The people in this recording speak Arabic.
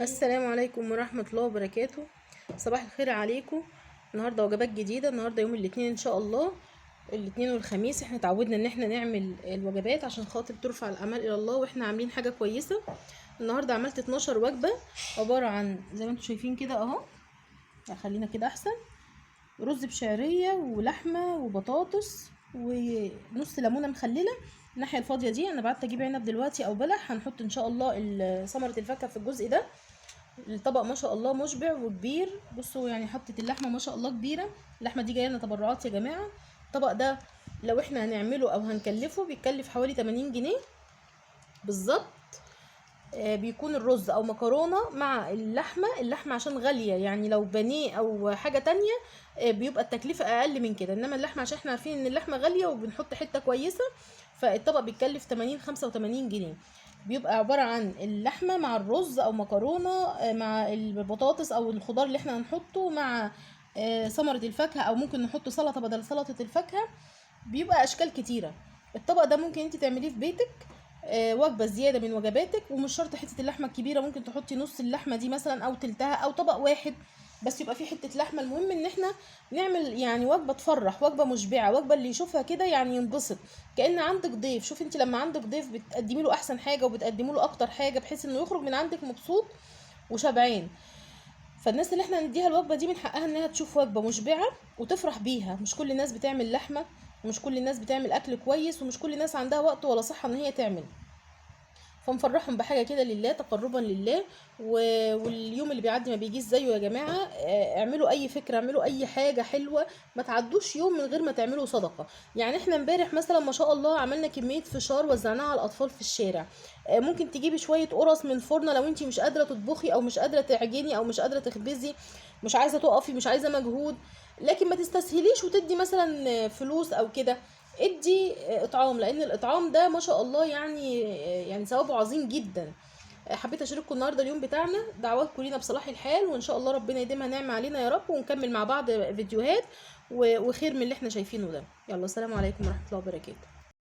السلام عليكم ورحمة الله وبركاته. صباح الخير عليكم. النهارده وجبات جديدة. النهارده يوم الاثنين ان شاء الله، الاثنين والخميس احنا اتعودنا ان احنا نعمل الوجبات عشان خاطر ترفع الاعمال الى الله، واحنا عاملين حاجة كويسة. النهارده عملت 12 وجبة عبارة عن زي ما انتم شايفين كده اهو. خلينا كده احسن. رز بشعرية ولحمة وبطاطس ونص ليمونة مخللة. الناحية الفاضية دي انا بعت اجيب عنب دلوقتي او بلح، هنحط ان شاء الله ثمرة الفاكهة في الجزء ده. الطبق ما شاء الله مشبع وكبير. بصوا يعني حطت اللحمه ما شاء الله كبيره. اللحمه دي جايه لنا تبرعات يا جماعه. الطبق ده لو احنا هنعمله او هنكلفه بيكلف حوالي 80 جنيه بالظبط. بيكون الرز او مكرونه مع اللحمه عشان غاليه، يعني لو بانيه او حاجه تانية بيبقى التكلفه اقل من كده، انما اللحمه عشان احنا عارفين ان اللحمه غاليه وبنحط حته كويسه، فالطبق بيتكلف 85 جنيه. بيبقى عبارة عن اللحمة مع الرز او مكرونة مع البطاطس او الخضار اللي احنا هنحطه مع ثمرة الفاكهة، او ممكن نحط سلطة بدل سلطة الفاكهة. بيبقى اشكال كتيرة. الطبق ده ممكن انت تعمليه في بيتك وجبة زيادة من وجباتك، ومش شرط حتة اللحمة الكبيرة، ممكن تحطي نص اللحمة دي مثلا او تلتها او طبق واحد بس يبقى فيه حتة لحمة. المهم ان احنا نعمل يعني وجبة تفرح، وجبة مشبعة، وجبة اللي يشوفها كده يعني ينبسط كأن عندك ضيف. شوف انت لما عندك ضيف بتقدمي له احسن حاجة وبتقدمي له اكتر حاجة بحيث انه يخرج من عندك مبسوط وشبعان. فالناس اللي احنا نديها الوجبة دي من حقها انها تشوف وجبة مشبعة وتفرح بيها. مش كل الناس بتعمل لحمة، ومش كل الناس بتعمل اكل كويس، ومش كل الناس عندها وقت ولا صحة ان هي تعمل. فنفرحهم بحاجه كده لله، تقربا لله. واليوم اللي بيعدي ما بيجيش زيه يا جماعه. اعملوا اي فكره، اعملوا اي حاجه حلوه، ما تعدوش يوم من غير ما تعملوا صدقه. يعني احنا امبارح مثلا ما شاء الله عملنا كميه فشار وزعناها على الاطفال في الشارع. ممكن تجيبي شويه قرص من الفرن لو انت مش قادره تطبخي او مش قادره تعجني او مش قادره تخبزي، مش عايزه تقفي، مش عايزه مجهود، لكن ما تستسهليش وتدي مثلا فلوس او كده. ادي اطعام، لان الاطعام ده ما شاء الله يعني ثوابه عظيم جدا. حبيت اشارككم النهارده اليوم بتاعنا. دعواتكم لينا بصلاح الحال، وان شاء الله ربنا يديمها نعمه علينا يا رب، ونكمل مع بعض فيديوهات وخير من اللي احنا شايفينه ده. يلا، السلام عليكم ورحمه الله وبركاته.